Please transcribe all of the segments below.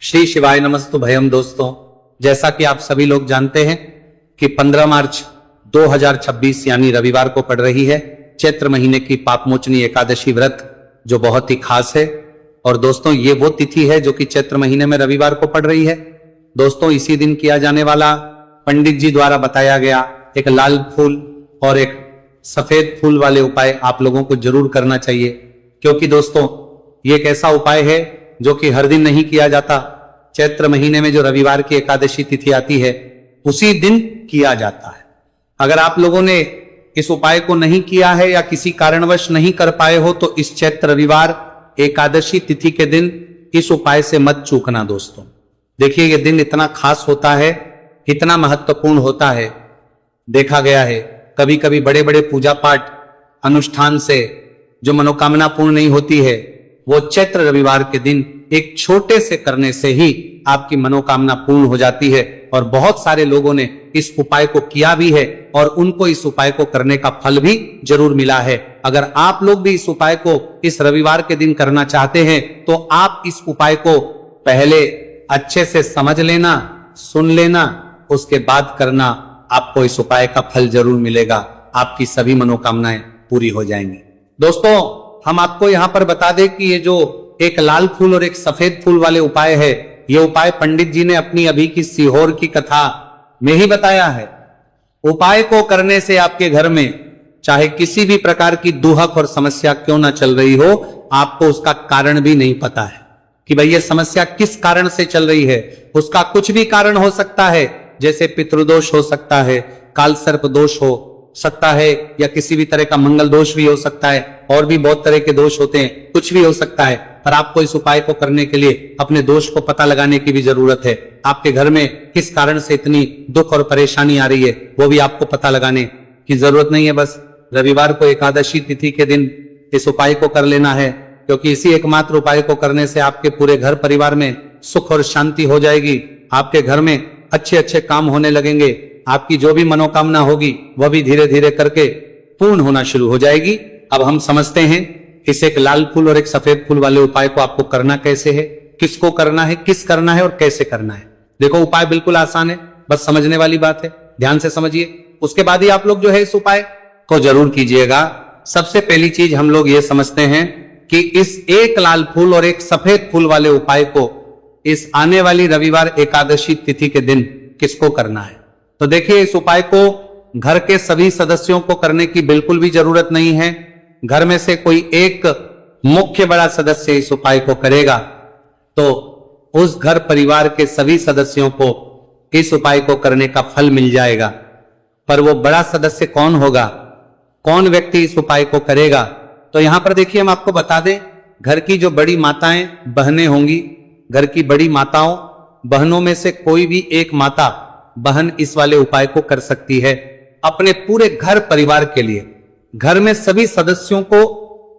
श्री शिवाय नमस्तु भयम। दोस्तों, जैसा कि आप सभी लोग जानते हैं कि 15 मार्च 2026 यानी रविवार को पड़ रही है चैत्र महीने की पापमोचनी एकादशी व्रत, जो बहुत ही खास है। और दोस्तों, ये वो तिथि है जो कि चैत्र महीने में रविवार को पड़ रही है। दोस्तों, इसी दिन किया जाने वाला पंडित जी द्वारा बताया गया एक लाल फूल और एक सफेद फूल वाले उपाय आप लोगों को जरूर करना चाहिए, क्योंकि दोस्तों ये एक ऐसा उपाय है जो कि हर दिन नहीं किया जाता। चैत्र महीने में जो रविवार की एकादशी तिथि आती है उसी दिन किया जाता है। अगर आप लोगों ने इस उपाय को नहीं किया है या किसी कारणवश नहीं कर पाए हो तो इस चैत्र रविवार एकादशी तिथि के दिन इस उपाय से मत चूकना। दोस्तों देखिए, यह दिन इतना खास होता है, इतना महत्वपूर्ण होता है। देखा गया है कभी कभी बड़े बड़े पूजा पाठ अनुष्ठान से जो मनोकामना पूर्ण नहीं होती है, वो चैत्र रविवार के दिन एक छोटे से करने से ही आपकी मनोकामना पूर्ण हो जाती है। और बहुत सारे लोगों ने इस उपाय को किया भी है और उनको इस उपाय को करने का फल भी जरूर मिला है। अगर आप लोग भी इस उपाय को इस रविवार के दिन करना चाहते हैं तो आप इस उपाय को पहले अच्छे से समझ लेना, सुन लेना, उसके बाद करना। आपको इस उपाय का फल जरूर मिलेगा, आपकी सभी मनोकामनाएं पूरी हो जाएंगी। दोस्तों, हम आपको यहां पर बता दें कि ये जो एक लाल फूल और एक सफेद फूल वाले उपाय है, ये उपाय पंडित जी ने अपनी अभी की सीहोर की कथा में ही बताया है। उपाय को करने से आपके घर में चाहे किसी भी प्रकार की दुहक और समस्या क्यों ना चल रही हो, आपको उसका कारण भी नहीं पता है कि भाई ये समस्या किस कारण से चल रही है। उसका कुछ भी कारण हो सकता है, जैसे पितृदोष हो सकता है, काल सर्प दोष हो सकता है, या किसी भी तरह का मंगल दोष भी हो सकता है, और भी बहुत तरह के दोष होते हैं, कुछ भी हो सकता है। पर आपको इस उपाय को करने के लिए अपने दोष को पता लगाने की भी जरूरत है। आपके घर में किस कारण से इतनी दुख और परेशानी आ रही है, वो भी आपको पता लगाने की जरूरत नहीं है। बस रविवार को एकादशी तिथि के दिन इस उपाय को कर लेना है, क्योंकि इसी एकमात्र उपाय को करने से आपके पूरे घर परिवार में सुख और शांति हो जाएगी। आपके घर में अच्छे अच्छे काम होने लगेंगे। आपकी जो भी मनोकामना होगी वह भी धीरे धीरे करके पूर्ण होना शुरू हो जाएगी। अब हम समझते हैं इस एक लाल फूल और एक सफेद फूल वाले उपाय को आपको करना कैसे है, किसको करना है, किस करना है और कैसे करना है। देखो, उपाय बिल्कुल आसान है, बस समझने वाली बात है। ध्यान से समझिए, उसके बाद ही आप लोग जो है इस उपाय को जरूर कीजिएगा। सबसे पहली चीज हम लोग ये समझते हैं कि इस एक लाल फूल और एक सफेद फूल वाले उपाय को इस आने वाली रविवार एकादशी तिथि के दिन किसको करना है। तो देखिए, इस उपाय को घर के सभी सदस्यों को करने की बिल्कुल भी जरूरत नहीं है। घर में से कोई एक मुख्य बड़ा सदस्य इस उपाय को करेगा तो उस घर परिवार के सभी सदस्यों को इस उपाय को करने का फल मिल जाएगा। पर वो बड़ा सदस्य कौन होगा, कौन व्यक्ति इस उपाय को करेगा, तो यहां पर देखिए हम आपको बता दें, घर की जो बड़ी माताएं बहनें होंगी, घर की बड़ी माताओं बहनों में से कोई भी एक माता बहन इस वाले उपाय को कर सकती है अपने पूरे घर परिवार के लिए। घर में सभी सदस्यों को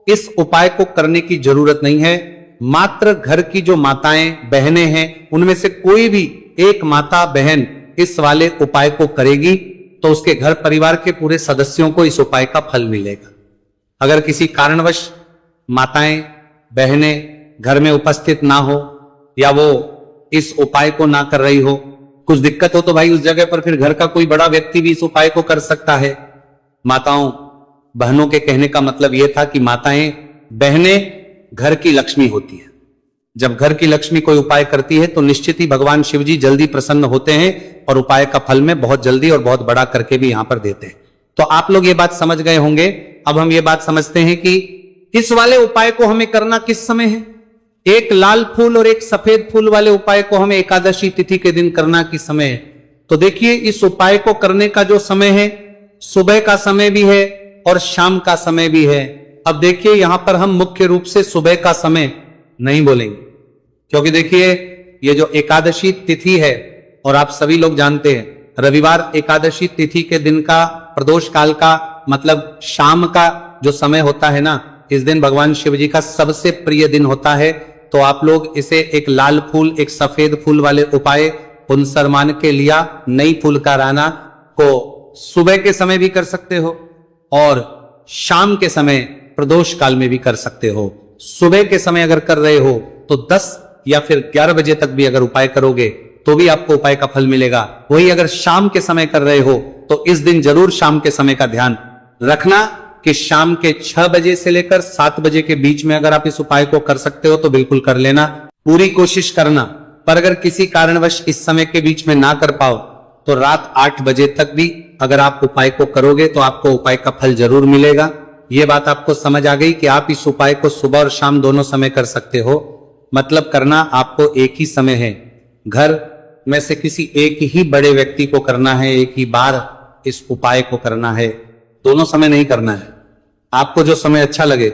इस उपाय को करने की जरूरत नहीं है। मात्र घर की जो माताएं बहनें हैं उनमें से कोई भी एक माता बहन इस वाले उपाय को करेगी तो उसके घर परिवार के पूरे सदस्यों को इस उपाय का फल मिलेगा। अगर किसी कारणवश माताएं बहनें घर में उपस्थित ना हो या वो इस उपाय को ना कर रही हो, कुछ दिक्कत हो, तो भाई उस जगह पर फिर घर का कोई बड़ा व्यक्ति भी इस उपाय को कर सकता है। माताओं बहनों के कहने का मतलब यह था कि माताएं बहनें घर की लक्ष्मी होती है। जब घर की लक्ष्मी कोई उपाय करती है तो निश्चित ही भगवान शिव जी जल्दी प्रसन्न होते हैं और उपाय का फल में बहुत जल्दी और बहुत बड़ा करके भी यहां पर देते हैं। तो आप लोग ये बात समझ गए होंगे। अब हम ये बात समझते हैं कि इस वाले उपाय को हमें करना किस समय है। एक लाल फूल और एक सफेद फूल वाले उपाय को हमें एकादशी तिथि के दिन करना किस समय है। तो देखिए, इस उपाय को करने का जो समय है, सुबह का समय भी है और शाम का समय भी है। अब देखिए, यहां पर हम मुख्य रूप से सुबह का समय नहीं बोलेंगे, क्योंकि देखिए ये जो एकादशी तिथि है, और आप सभी लोग जानते हैं रविवार एकादशी तिथि के दिन का प्रदोष काल का मतलब शाम का जो समय होता है ना, इस दिन भगवान शिव जी का सबसे प्रिय दिन होता है। तो आप लोग इसे एक लाल फूल एक सफेद फूल वाले उपाय पुंसरमान के लिया नई फूल का राना को सुबह के समय भी कर सकते हो और शाम के समय प्रदोष काल में भी कर सकते हो। सुबह के समय अगर कर रहे हो तो 10 या फिर 11 बजे तक भी अगर उपाय करोगे तो भी आपको उपाय का फल मिलेगा। वही अगर शाम के समय कर रहे हो तो इस दिन जरूर शाम के समय का ध्यान रखना कि शाम के 6 बजे से लेकर 7 बजे के बीच में अगर आप इस उपाय को कर सकते हो तो बिल्कुल कर लेना, पूरी कोशिश करना। पर अगर किसी कारणवश इस समय के बीच में ना कर पाओ तो रात 8 बजे तक भी अगर आप उपाय को करोगे तो आपको उपाय का फल जरूर मिलेगा। ये बात आपको समझ आ गई कि आप इस उपाय को सुबह और शाम दोनों समय कर सकते हो। मतलब करना आपको एक ही समय है, घर में से किसी एक ही बड़े व्यक्ति को करना है, एक ही बार इस उपाय को करना है, दोनों समय नहीं करना है। आपको जो समय अच्छा लगे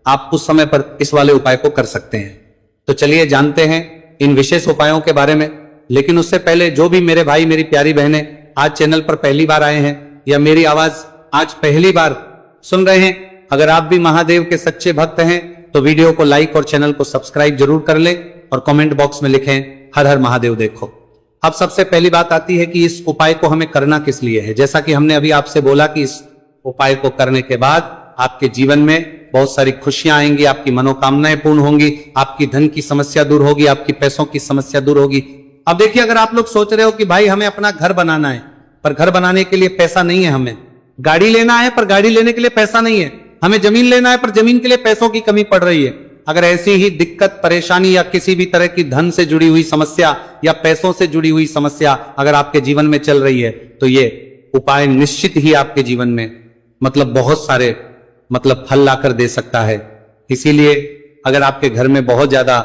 आप उस समय पर इस वाले उपाय को कर सकते हैं। तो चलिए जानते हैं इन विशेष उपायों के बारे में। लेकिन उससे पहले जो भी मेरे भाई मेरी प्यारी बहनें आज चैनल पर पहली बार आए हैं या मेरी आवाज आज पहली बार सुन रहे हैं, अगर आप भी महादेव के सच्चे भक्त हैं तो वीडियो को लाइक और चैनल को सब्सक्राइब जरूर कर ले और कमेंट बॉक्स में लिखें हर हर महादेव। देखो अब सबसे पहली बात आती है कि इस उपाय को हमें करना किस लिए है। जैसा कि हमने अभी आपसे बोला कि इस उपाय को करने के बाद आपके जीवन में बहुत सारी खुशियां आएंगी, आपकी मनोकामनाएं पूर्ण होंगी, आपकी धन की समस्या दूर होगी, आपकी पैसों की समस्या दूर होगी। अब देखिए, अगर आप लोग सोच रहे हो कि भाई हमें अपना घर बनाना है पर घर बनाने के लिए पैसा नहीं है, हमें गाड़ी लेना है पर गाड़ी लेने के लिए पैसा नहीं है, हमें जमीन लेना है पर जमीन के लिए पैसों की कमी पड़ रही है, अगर ऐसी ही दिक्कत परेशानी या किसी भी तरह की धन से जुड़ी हुई समस्या या पैसों से जुड़ी हुई समस्या अगर आपके जीवन में चल रही है तो ये उपाय निश्चित ही आपके जीवन में मतलब बहुत सारे मतलब फल लाकर दे सकता है। इसीलिए अगर आपके घर में बहुत ज्यादा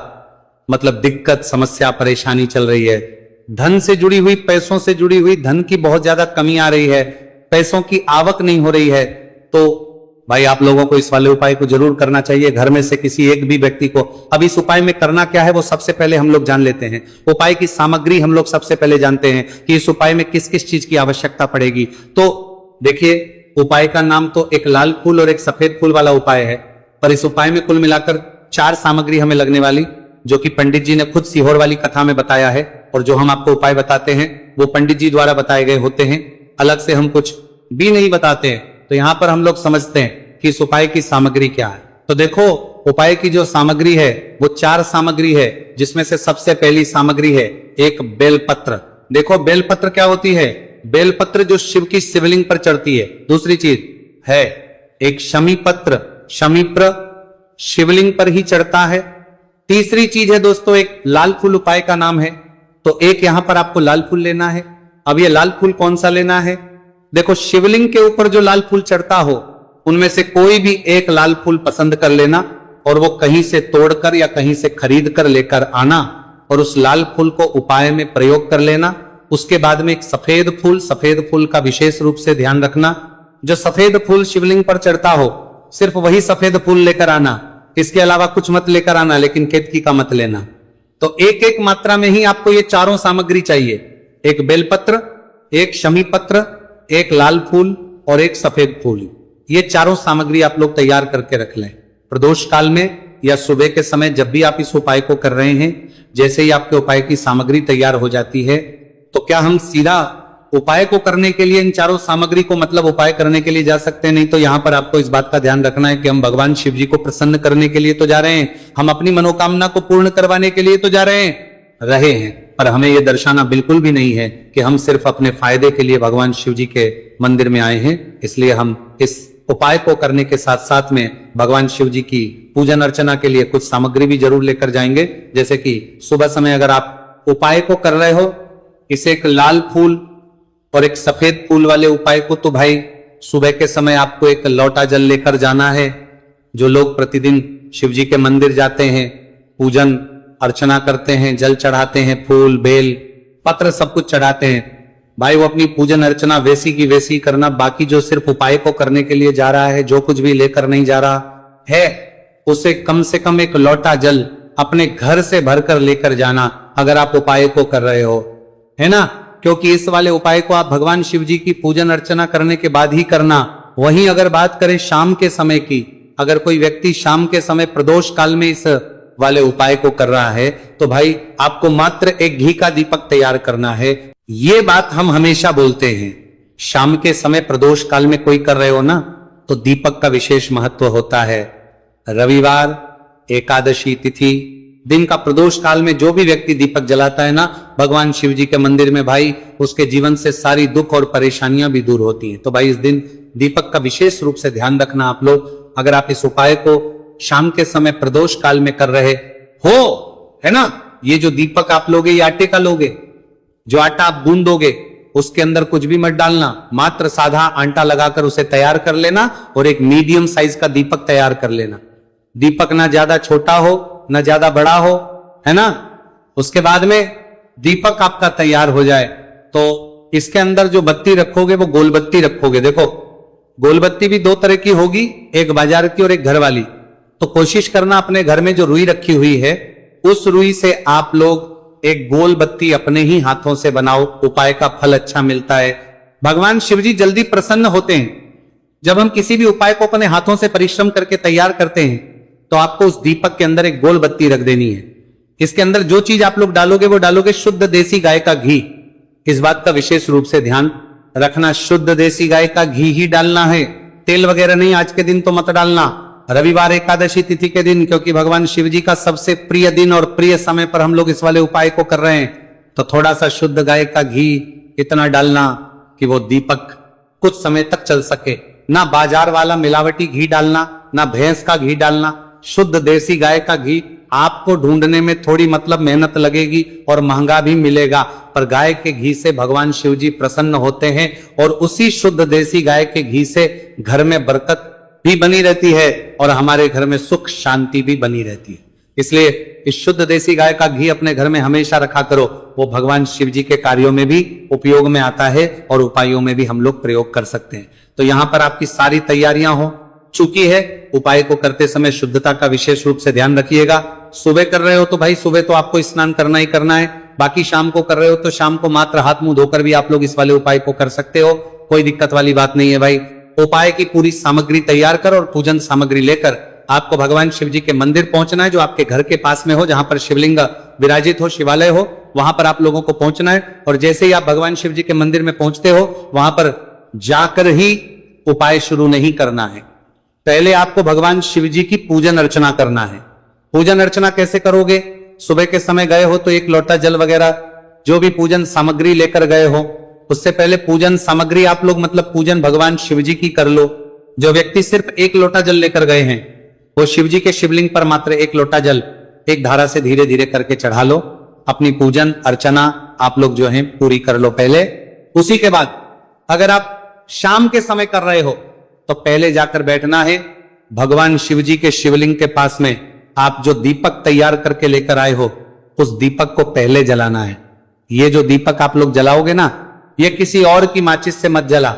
मतलब दिक्कत समस्या परेशानी चल रही है, धन से जुड़ी हुई पैसों से जुड़ी हुई धन की बहुत ज्यादा कमी आ रही है, पैसों की आवक नहीं हो रही है, तो भाई आप लोगों को इस वाले उपाय को जरूर करना चाहिए, घर में से किसी एक भी व्यक्ति को। अब इस उपाय में करना क्या है वो सबसे पहले हम लोग जान लेते हैं। उपाय की सामग्री हम लोग सबसे पहले जानते हैं कि इस उपाय में किस किस चीज की आवश्यकता पड़ेगी। तो देखिए, उपाय का नाम तो एक लाल फूल और एक सफेद फूल वाला उपाय है, पर इस उपाय में कुल मिलाकर 4 सामग्री हमें लगने वाली, जो कि पंडित जी ने खुद सीहोर वाली कथा में बताया है, और जो हम आपको उपाय बताते हैं वो पंडित जी द्वारा बताए गए होते हैं, अलग से हम कुछ भी नहीं बताते हैं। तो यहां पर हम लोग समझते हैं कि इस उपाय की सामग्री क्या है। तो देखो, उपाय की जो सामग्री है वो 4 सामग्री है, जिसमें से सबसे पहली सामग्री है एक बेलपत्र। देखो बेलपत्र क्या होती है, बेलपत्र जो शिव की शिवलिंग पर चढ़ती है। दूसरी चीज है एक शमी पत्र, शमीप्र शिवलिंग पर ही चढ़ता है। तीसरी चीज है दोस्तों एक लाल फूल, उपाय का नाम है, तो एक यहां पर आपको लाल फूल लेना है। अब ये लाल फूल कौन सा लेना है, देखो शिवलिंग के ऊपर जो लाल फूल चढ़ता हो उनमें से कोई भी एक लाल फूल पसंद कर लेना और वो कहीं से तोड़कर या कहीं से खरीद कर लेकर आना और उस लाल फूल को उपाय में प्रयोग कर लेना। उसके बाद में एक सफेद फूल का विशेष रूप से ध्यान रखना, जो सफेद फूल शिवलिंग पर चढ़ता हो सिर्फ वही सफेद फूल लेकर आना, इसके अलावा कुछ मत लेकर आना, लेकिन केतकी का मत लेना। तो एक एक मात्रा में ही आपको ये चारों सामग्री चाहिए, एक बेलपत्र, एक शमी पत्र, एक लाल फूल और एक सफेद फूल। ये चारों सामग्री आप लोग तैयार करके रख लें। प्रदोष काल में या सुबह के समय जब भी आप इस उपाय को कर रहे हैं, जैसे ही आपके उपाय की सामग्री तैयार हो जाती है तो क्या हम सीधा उपाय को करने के लिए इन चारों सामग्री को मतलब उपाय करने के लिए जा सकते हैं? नहीं। तो यहां पर आपको इस बात का ध्यान रखना है कि हम भगवान शिव जी को प्रसन्न करने के लिए तो जा रहे हैं, हम अपनी मनोकामना को पूर्ण करवाने के लिए तो जा रहे हैं, पर हमें यह दर्शाना बिल्कुल भी नहीं है कि हम सिर्फ अपने फायदे के लिए भगवान शिव जी के मंदिर में आए हैं। इसलिए हम इस उपाय को करने के साथ साथ में भगवान शिव जी की पूजन अर्चना के लिए कुछ सामग्री भी जरूर लेकर जाएंगे। जैसे कि सुबह समय अगर आप उपाय को कर रहे हो, इसे एक लाल फूल और एक सफेद फूल वाले उपाय को, तो भाई सुबह के समय आपको एक लोटा जल लेकर जाना है। जो लोग प्रतिदिन शिव जी के मंदिर जाते हैं, पूजन अर्चना करते हैं, जल चढ़ाते हैं, फूल बेल पत्र सब कुछ चढ़ाते हैं, भाई वो अपनी पूजन अर्चना वैसी की वैसी करना। बाकी जो सिर्फ उपाय को करने के लिए जा रहा है, जो कुछ भी लेकर नहीं जा रहा है, उसे कम से कम एक लोटा जल अपने घर से भरकर लेकर जाना अगर आप उपाय को कर रहे हो, है ना। क्योंकि इस वाले उपाय को आप भगवान शिव जी की पूजन अर्चना करने के बाद ही करना। वहीं अगर बात करें शाम के समय की, अगर कोई व्यक्ति शाम के समय प्रदोष काल में इस वाले उपाय को कर रहा है तो भाई आपको मात्र एक घी का दीपक तैयार करना है। ये बात हम हमेशा बोलते हैं, शाम के समय प्रदोष काल में कोई कर रहे हो ना, तो दीपक का विशेष महत्व होता है। रविवार, एकादशी तिथि, दिन का प्रदोष काल में जो भी व्यक्ति दीपक जलाता है ना भगवान शिव जी के मंदिर में भाई, उसके जीवन से सारी दुख और परेशानियां भी दूर होती हैं। तो भाई इस दिन दीपक का विशेष रूप से ध्यान रखना आप लोग। अगर आप इस उपाय को शाम के समय प्रदोष काल में कर रहे हो, है ना, ये जो दीपक आप लोगे ये आटे का लोगे, जो आटा आप गूंदोगे उसके अंदर कुछ भी मत डालना, मात्र साधा आटा लगाकर उसे तैयार कर लेना और एक मीडियम साइज का दीपक तैयार कर लेना। दीपक ना ज्यादा छोटा हो ना ज्यादा बड़ा हो, है ना। उसके बाद में दीपक आपका तैयार हो जाए तो इसके अंदर जो बत्ती रखोगे वो गोल बत्ती रखोगे। देखो गोल बत्ती भी दो तरह की होगी, एक बाजार की और एक घर वाली। तो कोशिश करना अपने घर में जो रुई रखी हुई है उस रुई से आप लोग एक गोल बत्ती अपने ही हाथों से बनाओ, उपाय का फल अच्छा मिलता है। भगवान शिवजी जल्दी प्रसन्न होते हैं जब हम किसी भी उपाय को अपने हाथों से परिश्रम करके तैयार करते हैं। तो आपको उस दीपक के अंदर एक गोल बत्ती रख देनी है। इसके अंदर जो चीज आप लोग डालोगे वो डालोगे शुद्ध देसी गाय का घी। इस बात का विशेष रूप से ध्यान रखना, शुद्ध देसी गाय का घी ही डालना है, तेल वगैरह नहीं। आज के दिन तो मत डालना, रविवार एकादशी तिथि के दिन, क्योंकि भगवान शिव जी का सबसे प्रिय दिन और प्रिय समय पर हम लोग इस वाले उपाय को कर रहे हैं। तो थोड़ा सा शुद्ध गाय का घी इतना डालना कि वो दीपक कुछ समय तक चल सके। ना बाजार वाला मिलावटी घी डालना, ना भैंस का घी डालना, शुद्ध देसी गाय का घी। आपको ढूंढने में थोड़ी मतलब मेहनत लगेगी और महंगा भी मिलेगा, पर गाय के घी से भगवान शिव जी प्रसन्न होते हैं और उसी शुद्ध देसी गाय के घी से घर में बरकत भी बनी रहती है और हमारे घर में सुख शांति भी बनी रहती है। इसलिए इस शुद्ध देसी गाय का घी अपने घर में हमेशा रखा करो, वो भगवान शिव जी के कार्यों में भी उपयोग में आता है और उपायों में भी हम लोग प्रयोग कर सकते हैं। तो यहां पर आपकी सारी तैयारियां हो चुकी है। उपाय को करते समय शुद्धता का विशेष रूप से ध्यान रखिएगा। सुबह कर रहे हो तो भाई सुबह तो आपको स्नान करना ही करना है, बाकी शाम को कर रहे हो तो शाम को मात्र हाथ मुंह धोकर भी आप लोग इस वाले उपाय को कर सकते हो, कोई दिक्कत वाली बात नहीं है भाई। उपाय की पूरी सामग्री तैयार कर और पूजन सामग्री लेकर आपको भगवान शिव जी के मंदिर पहुंचना है, जो आपके घर के पास में हो, जहां पर शिवलिंग विराजित हो, शिवालय हो, वहां पर आप लोगों को पहुंचना है। और जैसे ही आप भगवान शिव जी के मंदिर में पहुंचते हो वहां पर जाकर ही उपाय शुरू नहीं करना है, पहले आपको भगवान शिव जी की पूजन अर्चना करना है। पूजन अर्चना कैसे करोगे? सुबह के समय गए हो तो एक लोटा जल वगैरह जो भी पूजन सामग्री लेकर गए हो, उससे पहले पूजन सामग्री आप लोग मतलब पूजन भगवान शिव जी की कर लो। जो व्यक्ति सिर्फ एक लोटा जल लेकर गए हैं वो शिव जी के शिवलिंग पर मात्र एक लोटा जल एक धारा से धीरे धीरे करके चढ़ा लो। अपनी पूजन अर्चना आप लोग जो है पूरी कर लो पहले। उसी के बाद अगर आप शाम के समय कर रहे हो तो पहले जाकर बैठना है भगवान शिव जी के शिवलिंग के पास में। आप जो दीपक तैयार करके लेकर आए हो उस दीपक को पहले जलाना है। ये जो दीपक आप लोग जलाओगे ना, ये किसी और की माचिस से मत जला,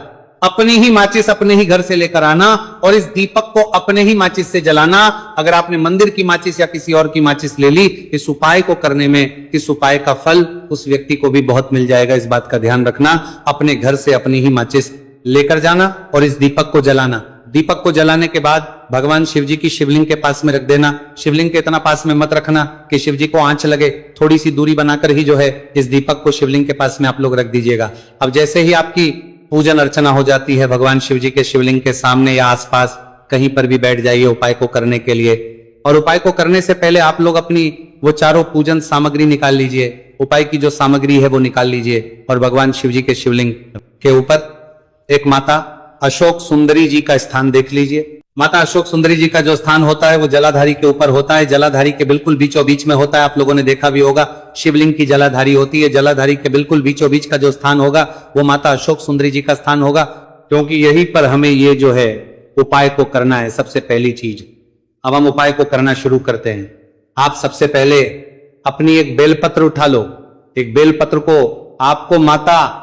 अपनी ही माचिस अपने ही घर से लेकर आना और इस दीपक को अपने ही माचिस से जलाना। अगर आपने मंदिर की माचिस या किसी और की माचिस ले ली, इस उपाय को करने में इस उपाय का फल उस व्यक्ति को भी बहुत मिल जाएगा। इस बात का ध्यान रखना, अपने घर से अपनी ही माचिस लेकर जाना और इस दीपक को जलाना। दीपक को जलाने के बाद भगवान शिव जी की शिवलिंग के पास में रख देना। शिवलिंग के इतना पास में मत रखना कि शिव जी को आंच लगे, थोड़ी सी दूरी बनाकर ही जो है इस दीपक को शिवलिंग के पास में आप लोग रख दीजिएगा। अब जैसे ही आपकी पूजन अर्चना हो जाती है भगवान शिव जी के शिवलिंग के सामने या आसपास कहीं पर भी बैठ जाइए उपाय को करने के लिए। और उपाय को करने से पहले आप लोग अपनी वो चारों पूजन सामग्री निकाल लीजिए, उपाय की जो सामग्री है वो निकाल लीजिए और भगवान शिव जी के शिवलिंग के ऊपर एक माता अशोक सुंदरी जी का स्थान देख लीजिए। माता अशोक सुंदरी जी का जो स्थान होता है वो जलाधारी के ऊपर होता है, जलाधारी के बिल्कुल बीचों बीच में होता है। आप लोगों ने देखा भी होगा शिवलिंग की जलाधारी होती है, जलाधारी के बिल्कुल बीचों बीच का जो स्थान होगा वो माता अशोक सुंदरी जी का स्थान होगा, क्योंकि यहीं पर हमें ये जो है उपाय को करना है सबसे पहली चीज। अब हम उपाय को करना शुरू करते हैं। आप सबसे पहले अपनी एक बेलपत्र उठा लो। एक बेलपत्र को आपको माता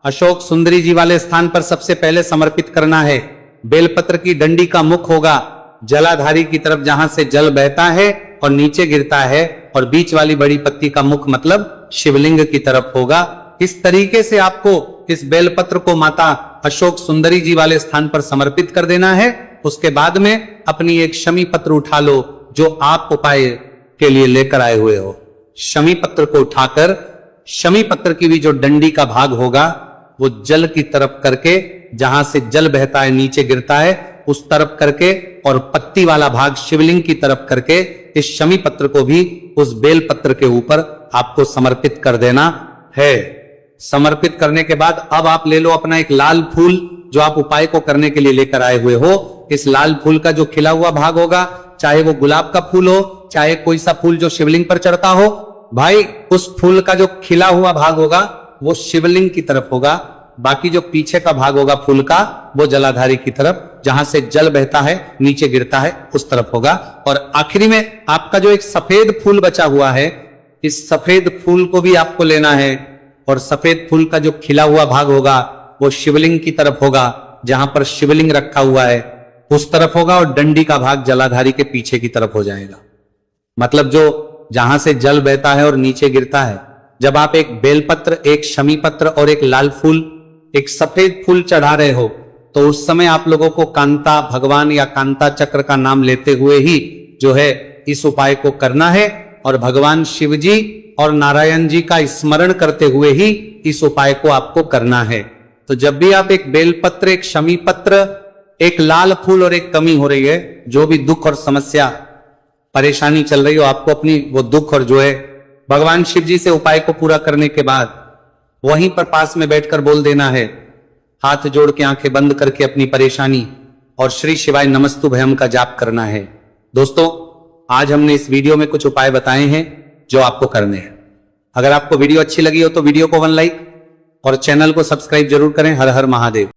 अशोक सुंदरी जी वाले स्थान पर सबसे पहले समर्पित करना है। बेलपत्र की डंडी का मुख होगा जलाधारी की तरफ जहां से जल बहता है और नीचे गिरता है, और बीच वाली बड़ी पत्ती का मुख मतलब शिवलिंग की तरफ होगा। इस तरीके से आपको इस बेलपत्र को माता अशोक सुंदरी जी वाले स्थान पर समर्पित कर देना है। उसके बाद में अपनी एक शमी पत्र उठा लो जो आप उपाय के लिए लेकर आए हुए हो। शमी पत्र को उठाकर शमी पत्र की भी जो डंडी का भाग होगा वो जल की तरफ करके जहां से जल बहता है नीचे गिरता है उस तरफ करके और पत्ती वाला भाग शिवलिंग की तरफ करके इस शमी पत्र को भी उस बेल पत्र के ऊपर आपको समर्पित कर देना है। समर्पित करने के बाद अब आप ले लो अपना एक लाल फूल जो आप उपाय को करने के लिए लेकर आए हुए हो। इस लाल फूल का जो खिला हुआ भाग होगा, चाहे वो गुलाब का फूल हो, चाहे कोई सा फूल जो शिवलिंग पर चढ़ता हो, भाई उस फूल का जो खिला हुआ भाग होगा वो शिवलिंग की तरफ होगा। बाकी जो पीछे का भाग होगा फूल का वो जलाधारी की तरफ, जहां से जल बहता है नीचे गिरता है उस तरफ होगा। और आखिरी में आपका जो एक सफेद फूल बचा हुआ है, इस सफेद फूल को भी आपको लेना है और सफेद फूल का जो खिला हुआ भाग होगा वो शिवलिंग की तरफ होगा, जहां पर शिवलिंग रखा हुआ है उस तरफ होगा और डंडी का भाग जलाधारी के पीछे की तरफ हो जाएगा। मतलब जो जहां से जल बहता है और नीचे गिरता है, जब आप एक बेलपत्र, एक शमी पत्र और एक लाल फूल, एक सफेद फूल चढ़ा रहे हो तो उस समय आप लोगों को कांता भगवान या कांता चक्र का नाम लेते हुए ही जो है इस उपाय को करना है और भगवान शिव जी और नारायण जी का स्मरण करते हुए ही इस उपाय को आपको करना है। तो जब भी आप एक बेलपत्र, एक शमी पत्र, एक लाल फूल और एक कमी हो रही है, जो भी दुख और समस्या परेशानी चल रही हो, आपको अपनी वो दुख और जो है भगवान शिव जी से उपाय को पूरा करने के बाद वहीं पर पास में बैठकर बोल देना है, हाथ जोड़ के आंखें बंद करके अपनी परेशानी और श्री शिवाय नमस्तु भयम का जाप करना है। दोस्तों, आज हमने इस वीडियो में कुछ उपाय बताए हैं जो आपको करने हैं। अगर आपको वीडियो अच्छी लगी हो तो वीडियो को 1 लाइक और चैनल को सब्सक्राइब जरूर करें। हर हर महादेव।